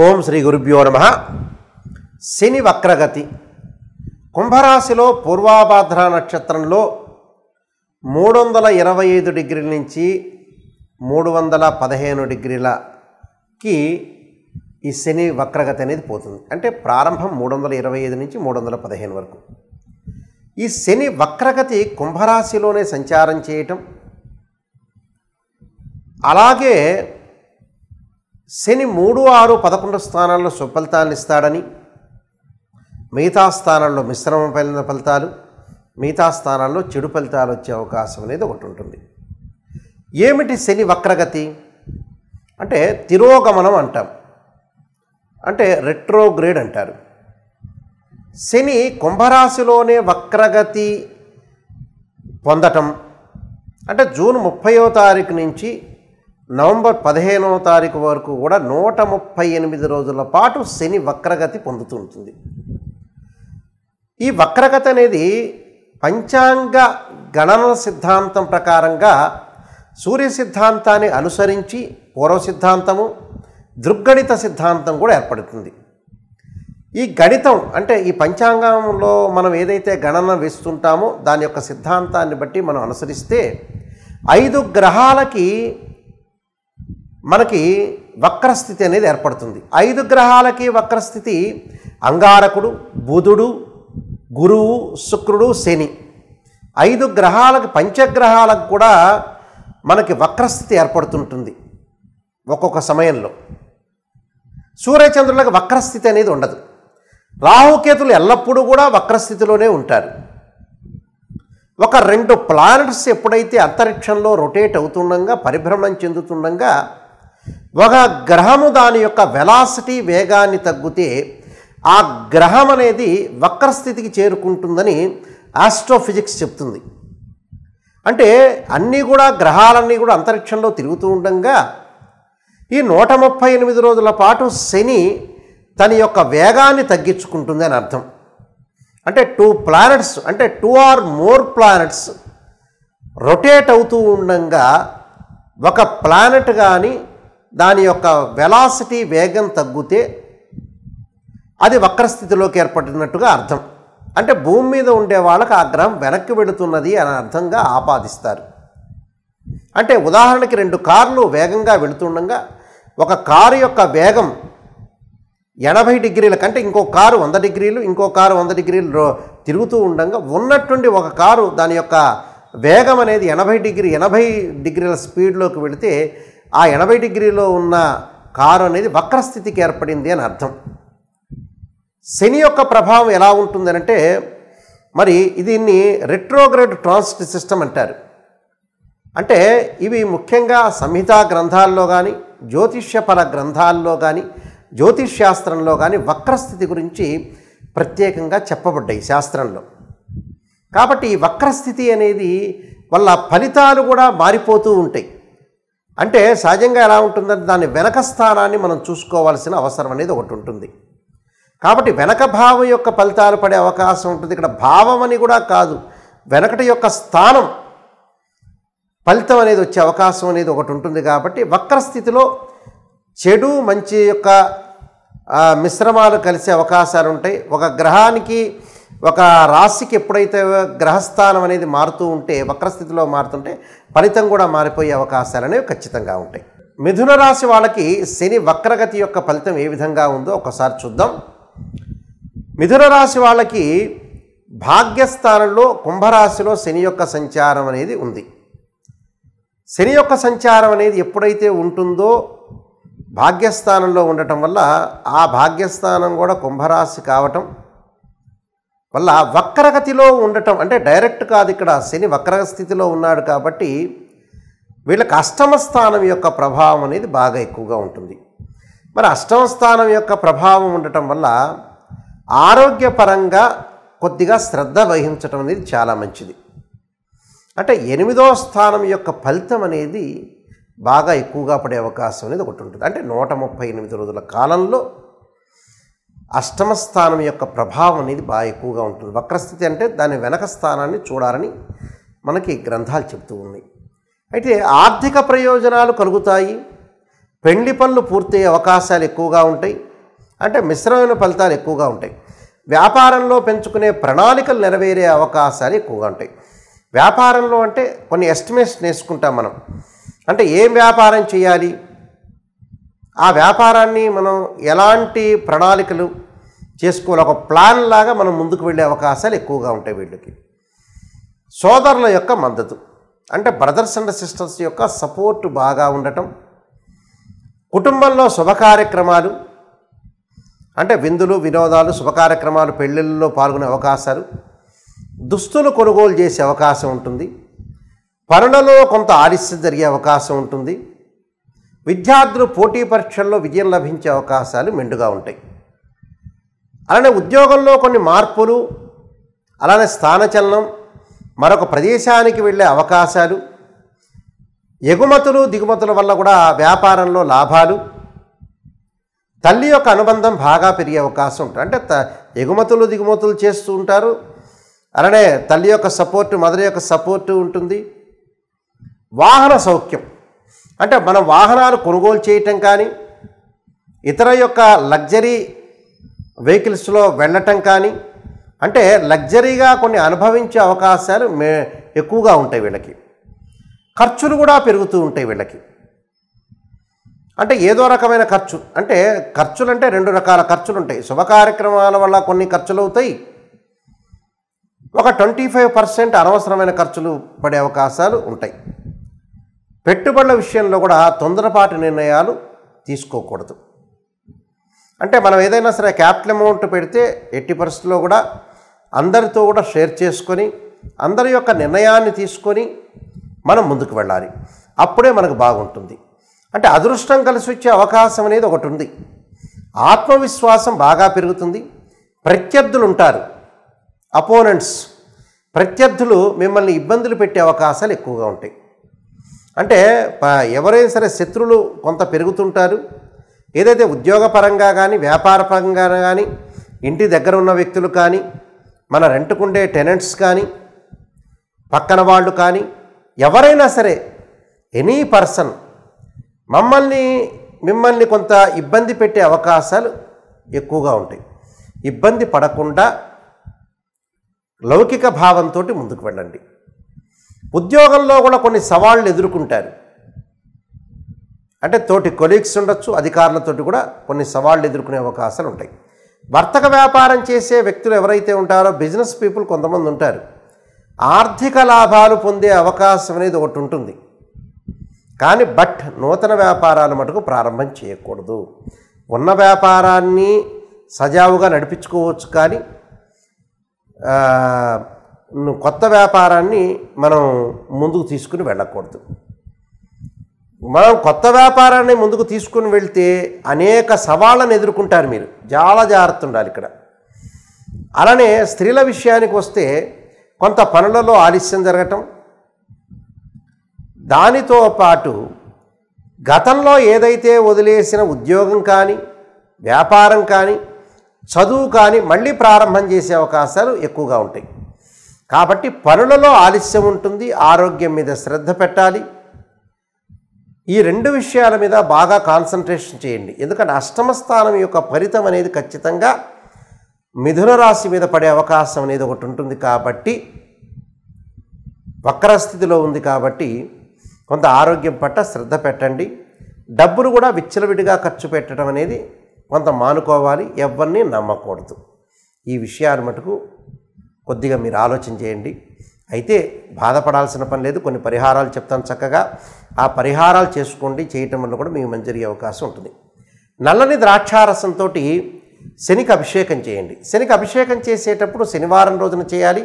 ఓం శ్రీ గురుభ్యో నమః. శని వక్రగతి కుంభరాశిలో పూర్వాభాద్ర నక్షత్రంలో 325 డిగ్రీల నుంచి 315 డిగ్రీలకి ఈ శని వక్రగతి అనేది పోతుంది. అంటే ప్రారంభం 325 నుంచి 315 వరకు. ఈ శని వక్రగతి కుంభరాశిలోనే సంచారం చేయటం, అలాగే శని 3, 6, 11 స్థానాల్లో సుఫలితాన్ని ఇస్తాడని, మిగతా స్థానాల్లో మిశ్రమమైన ఫలితాలు, మిగతా స్థానాల్లో చెడు ఫలితాలు వచ్చే అవకాశం అనేది ఒకటి ఉంటుంది. ఏమిటి శని వక్రగతి అంటే? తిరోగమనం అంటాం, అంటే రెట్రోగ్రేడ్ అంటారు. శని కుంభరాశిలోనే వక్రగతి పొందటం అంటే జూన్ 30వ తారీఖు నుంచి నవంబర్ 15వ తారీఖు వరకు కూడా 138 రోజుల పాటు శని వక్రగతి పొందుతూ ఉంటుంది. ఈ వక్రగతి అనేది పంచాంగ గణన సిద్ధాంతం ప్రకారంగా సూర్య సిద్ధాంతాన్ని అనుసరించి పూర్వ సిద్ధాంతము, దృగ్గణిత సిద్ధాంతం కూడా ఏర్పడుతుంది. ఈ గణితం అంటే ఈ పంచాంగంలో మనం ఏదైతే గణన వేస్తుంటామో దాని యొక్క సిద్ధాంతాన్ని బట్టి మనం అనుసరిస్తే 5 గ్రహాలకి మనకి వక్రస్థితి అనేది ఏర్పడుతుంది. 5 గ్రహాలకి వక్రస్థితి అంగారకుడు, బుధుడు, గురువు, శుక్రుడు, శని. 5 గ్రహాలకు, పంచగ్రహాలకు కూడా మనకి వక్రస్థితి ఏర్పడుతుంటుంది ఒక్కొక్క సమయంలో. సూర్యచంద్రులకు వక్రస్థితి అనేది ఉండదు. రాహుకేతులు ఎల్లప్పుడూ కూడా వక్రస్థితిలోనే ఉంటారు. ఒక 2 ప్లానెట్స్ ఎప్పుడైతే అంతరిక్షంలో రొటేట్ అవుతుండగా, పరిభ్రమణం చెందుతుండగా, ఒక గ్రహము దాని యొక్క వెలాసిటీ వేగాన్ని తగ్గితే ఆ గ్రహం అనేది వక్రస్థితికి చేరుకుంటుందని ఆస్ట్రోఫిజిక్స్ చెప్తుంది. అంటే అన్నీ కూడా గ్రహాలన్నీ కూడా అంతరిక్షంలో తిరుగుతూ ఉండగా ఈ 138 రోజుల పాటు శని తన యొక్క వేగాన్ని తగ్గించుకుంటుంది అని అర్థం. అంటే 2 ప్లానెట్స్ అంటే 2 or more ప్లానెట్స్ రొటేట్ అవుతూ ఉండగా ఒక ప్లానెట్ కానీ దాని యొక్క వెలాసిటీ వేగం తగ్గితే అది వక్రస్థితిలోకి ఏర్పడినట్టుగా అర్థం. అంటే భూమి మీద ఉండే వాళ్ళకి ఆ గ్రహం వెనక్కి వెళుతున్నది అని అర్థంగా ఆపాదిస్తారు. అంటే ఉదాహరణకి 2 కార్లు వేగంగా వెళుతుండగా ఒక కారు యొక్క వేగం 80 డిగ్రీల కంటే ఇంకో కారు 100 డిగ్రీలు, ఇంకో కారు 100 డిగ్రీలు తిరుగుతూ ఉండగా ఉన్నట్టుండి ఒక కారు దాని యొక్క వేగం అనేది 80 డిగ్రీల స్పీడ్లోకి వెళితే ఆ 80 డిగ్రీలో ఉన్న కారు అనేది వక్రస్థితికి ఏర్పడింది అని అర్థం. శని యొక్క ప్రభావం ఎలా ఉంటుందనంటే, మరి దీన్ని రెట్రోగ్రేడ్ ట్రాన్సిట్ సిస్టమ్ అంటారు. అంటే ఇవి ముఖ్యంగా సంహితా గ్రంథాల్లో కానీ, జ్యోతిష్యపర గ్రంథాల్లో కానీ, జ్యోతిష్శాస్త్రంలో కానీ వక్రస్థితి గురించి ప్రత్యేకంగా చెప్పబడ్డాయి శాస్త్రంలో. కాబట్టి ఈ వక్రస్థితి అనేది వల్ల ఫలితాలు కూడా మారిపోతూ ఉంటాయి. అంటే సహజంగా ఎలా ఉంటుందంటే దాని వెనక స్థానాన్ని మనం చూసుకోవాల్సిన అవసరం అనేది ఒకటి ఉంటుంది. కాబట్టి వెనక భావం యొక్క ఫలితాలు పడే అవకాశం ఉంటుంది. ఇక్కడ భావం అని కూడా కాదు, వెనకటి యొక్క స్థానం ఫలితం అనేది వచ్చే అవకాశం అనేది ఒకటి ఉంటుంది. కాబట్టి వక్రస్థితిలో చెడు మంచి యొక్క మిశ్రమాలు కలిసే అవకాశాలు ఉంటాయి. ఒక గ్రహానికి, ఒక రాశికి ఎప్పుడైతే గ్రహస్థానం అనేది మారుతూ ఉంటే, వక్రస్థితిలో మారుతుంటే ఫలితం కూడా మారిపోయే అవకాశాలు అనేవి ఖచ్చితంగా ఉంటాయి. మిథున రాశి వాళ్ళకి శని వక్రగతి యొక్క ఫలితం ఏ విధంగా ఉందో ఒకసారి చూద్దాం. మిథున రాశి వాళ్ళకి భాగ్యస్థానంలో కుంభరాశిలో శని యొక్క సంచారం అనేది ఉంది. శని యొక్క సంచారం అనేది ఎప్పుడైతే ఉంటుందో భాగ్యస్థానంలో ఉండటం వల్ల ఆ భాగ్యస్థానం కూడా కుంభరాశి కావటం వల్ల వక్రగతిలో ఉండటం అంటే డైరెక్ట్ కాదు, ఇక్కడ శని వక్ర స్థితిలో ఉన్నాడు కాబట్టి వీళ్ళకి అష్టమ స్థానం యొక్క ప్రభావం అనేది బాగా ఎక్కువగా ఉంటుంది. మరి అష్టమ స్థానం యొక్క ప్రభావం ఉండటం వల్ల ఆరోగ్యపరంగా కొద్దిగా శ్రద్ధ వహించటం అనేది చాలా మంచిది. అంటే 8వ స్థానం యొక్క ఫలితం అనేది బాగా ఎక్కువగా పడే అవకాశం అనేది ఒకటి ఉంటుంది. అంటే 138 రోజుల కాలంలో అష్టమ స్థానం యొక్క ప్రభావం అనేది బాగా ఎక్కువగా ఉంటుంది. వక్రస్థితి అంటే దాని వెనక స్థానాన్ని చూడాలని మనకి గ్రంథాలు చెప్తూ ఉన్నాయి. అయితే ఆర్థిక ప్రయోజనాలు కలుగుతాయి, పెళ్లి పనులు పూర్తయ్యే అవకాశాలు ఎక్కువగా ఉంటాయి. అంటే మిశ్రమైన ఫలితాలు ఎక్కువగా ఉంటాయి. వ్యాపారంలో పెంచుకునే ప్రణాళికలు నెరవేరే అవకాశాలు ఎక్కువగా ఉంటాయి. వ్యాపారంలో అంటే కొన్ని ఎస్టిమేషన్ వేసుకుంటాం మనం. అంటే ఏం వ్యాపారం చేయాలి, ఆ వ్యాపారాన్ని మనం ఎలాంటి ప్రణాళికలు చేసుకోవాలి, ఒక ప్లాన్ లాగా మనం ముందుకు వెళ్ళే అవకాశాలు ఎక్కువగా ఉంటాయి వీళ్ళకి. సోదరుల యొక్క మద్దతు అంటే బ్రదర్స్ అండ్ సిస్టర్స్ యొక్క సపోర్ట్ బాగా ఉండటం. కుటుంబంలో శుభ కార్యక్రమాలు అంటే విందులు, వినోదాలు, శుభ కార్యక్రమాలు, పెళ్ళిళ్ళలో పాల్గొనే అవకాశాలు, దుస్తులు కొనుగోలు చేసే అవకాశం ఉంటుంది. పనులలో కొంత ఆలస్యం జరిగే అవకాశం ఉంటుంది. విద్యార్థులు పోటీ పరీక్షల్లో విజయం లభించే అవకాశాలు మెండుగా ఉంటాయి. అలానే ఉద్యోగంలో కొన్ని మార్పులు, అలానే స్థానచలనం, మరొక ప్రదేశానికి వెళ్ళే అవకాశాలు, ఎగుమతులు దిగుమతుల వల్ల కూడా వ్యాపారంలో లాభాలు, తల్లి యొక్క అనుబంధం బాగా పెరిగే అవకాశం ఉంటుంది. అంటే ఎగుమతులు దిగుమతులు చేస్తూ ఉంటారు. అలానే తల్లి యొక్క సపోర్టు, మదర్ యొక్క సపోర్టు ఉంటుంది. వాహన సౌఖ్యం అంటే మనం వాహనాలు కొనుగోలు చేయటం కానీ, ఇతర యొక్క లగ్జరీ వెహికల్స్లో వెళ్ళటం కానీ, అంటే లగ్జరీగా కొన్ని అనుభవించే అవకాశాలు ఎక్కువగా ఉంటాయి వీళ్ళకి. ఖర్చులు కూడా పెరుగుతూ ఉంటాయి వీళ్ళకి. అంటే ఏదో రకమైన ఖర్చు, అంటే ఖర్చులు అంటే 2 రకాల ఖర్చులు ఉంటాయి. శుభ కార్యక్రమాల వల్ల కొన్ని ఖర్చులు అవుతాయి, ఒక 25% అనవసరమైన ఖర్చులు పడే అవకాశాలు ఉంటాయి. పెట్టుబడుల విషయంలో కూడా తొందరపాటు నిర్ణయాలు తీసుకోకూడదు. అంటే మనం ఏదైనా సరే క్యాపిటల్ అమౌంట్ పెడితే ఎట్టి పరిస్థితుల్లో కూడా అందరితో కూడా షేర్ చేసుకొని, అందరి యొక్క నిర్ణయాన్ని తీసుకొని మనం ముందుకు వెళ్ళాలి. అప్పుడే మనకు బాగుంటుంది. అంటే అదృష్టం కలిసి వచ్చే అవకాశం అనేది ఒకటి ఉంది. ఆత్మవిశ్వాసం బాగా పెరుగుతుంది. ప్రత్యర్థులు ఉంటారు, అపోనెంట్స్, ప్రత్యర్థులు మిమ్మల్ని ఇబ్బందులు పెట్టే అవకాశాలు ఎక్కువగా ఉంటాయి. అంటే ఎవరైనా సరే శత్రువులు కొంత పెరుగుతుంటారు. ఏదైతే ఉద్యోగపరంగా కానీ, వ్యాపారపరంగా కానీ, ఇంటి దగ్గర ఉన్న వ్యక్తులు కానీ, మన రెంట్కుండే టెనెంట్స్ కానీ, పక్కన వాళ్ళు కానీ, ఎవరైనా సరే ఎనీ పర్సన్ మిమ్మల్ని కొంత ఇబ్బంది పెట్టే అవకాశాలు ఎక్కువగా ఉంటాయి. ఇబ్బంది పడకుండా లౌకిక భావంతో ముందుకు వెళ్ళండి. ఉద్యోగంలో కూడా కొన్ని సవాళ్ళు ఎదుర్కొంటారు. అంటే తోటి కొలీగ్స్ ఉండొచ్చు, అధికారులతోటి కూడా కొన్ని సవాళ్ళు ఎదుర్కొనే అవకాశాలు ఉంటాయి. వర్తక వ్యాపారం చేసే వ్యక్తులు ఎవరైతే ఉంటారో, బిజినెస్ పీపుల్ కొంతమంది ఉంటారు, ఆర్థిక లాభాలు పొందే అవకాశం అనేది ఒకటి ఉంటుంది. కానీ నూతన వ్యాపారాలు మటుకు ప్రారంభం చేయకూడదు. ఉన్న వ్యాపారాన్ని సజావుగా నడిపించుకోవచ్చు, కానీ కొత్త వ్యాపారాన్ని మనం ముందుకు తీసుకుని వెళ్ళకూడదు. మనం కొత్త వ్యాపారాన్ని ముందుకు తీసుకుని వెళ్తే అనేక సవాళ్ళను ఎదుర్కొంటారు. మీరు చాలా జాగ్రత్త ఉండాలి ఇక్కడ. అలానే స్త్రీల విషయానికి వస్తే కొంత పనులలో ఆలస్యం జరగటం, దానితో పాటు గతంలో ఏదైతే వదిలేసిన ఉద్యోగం కానీ, వ్యాపారం కానీ, చదువు కానీ మళ్ళీ ప్రారంభం చేసే అవకాశాలు ఎక్కువగా ఉంటాయి. కాబట్టి పనులలో ఆలస్యం ఉంటుంది. ఆరోగ్యం మీద శ్రద్ధ పెట్టాలి. ఈ 2 విషయాల మీద బాగా కాన్సన్ట్రేషన్ చేయండి. ఎందుకంటే అష్టమ స్థానం యొక్క ఫలితం అనేది ఖచ్చితంగా మిథున రాశి మీద పడే అవకాశం అనేది ఒకటి ఉంటుంది. కాబట్టి వక్రస్థితిలో ఉంది కాబట్టి కొంత ఆరోగ్యం పట్ల శ్రద్ధ పెట్టండి. డబ్బులు కూడా విచ్చలవిడిగా ఖర్చు పెట్టడం అనేది కొంత మానుకోవాలి. ఎవరిని నమ్మకూడదు. ఈ విషయాలు మటుకు కొద్దిగా మీరు ఆలోచన చేయండి. అయితే బాధపడాల్సిన పని లేదు. కొన్ని పరిహారాలు చెప్తాను, చక్కగా ఆ పరిహారాలు చేసుకోండి. చేయటం వల్ల కూడా మీకు మంచి జరిగే అవకాశం ఉంటుంది. నల్లని ద్రాక్షారసంతో శనికి అభిషేకం చేయండి. శనికి అభిషేకం చేసేటప్పుడు శనివారం రోజున చేయాలి.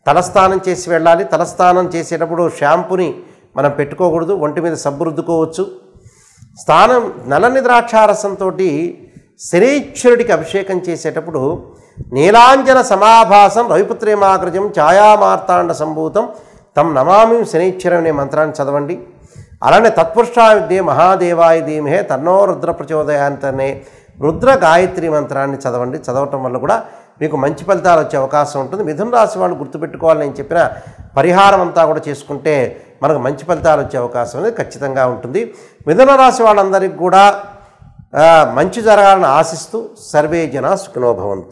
తలస్నానం చేసి వెళ్ళాలి. తలస్నానం చేసేటప్పుడు షాంపూని మనం పెట్టుకోకూడదు, ఒంటి మీద సబ్బు రుద్దుకోవచ్చు. నల్లని ద్రాక్షారసంతో శనీశ్వరుడికి అభిషేకం చేసేటప్పుడు నీలాంజన సమాభాసం రవిపుత్రేమాగ్రజం ఛాయామార్తాండ సంభూతం తం నమామి శనీశ్వరం అనే మంత్రాన్ని చదవండి. అలానే తత్పురుషాయ విద్యే మహాదేవాయ ధీమహే తన్నో రుద్ర ప్రచోదయాంత్ అనే రుద్ర గాయత్రి మంత్రాన్ని చదవండి. చదవటం వల్ల కూడా మీకు మంచి ఫలితాలు వచ్చే అవకాశం ఉంటుంది. మిథున రాశి వాళ్ళు గుర్తుపెట్టుకోవాలని నేను చెప్పిన పరిహారం అంతా కూడా చేసుకుంటే మనకు మంచి ఫలితాలు వచ్చే అవకాశం అనేది ఖచ్చితంగా ఉంటుంది. మిథున రాశి వాళ్ళందరికీ కూడా మంచి జరగాలని ఆశిస్తూ సర్వే జనా సుఖినో భవంతు.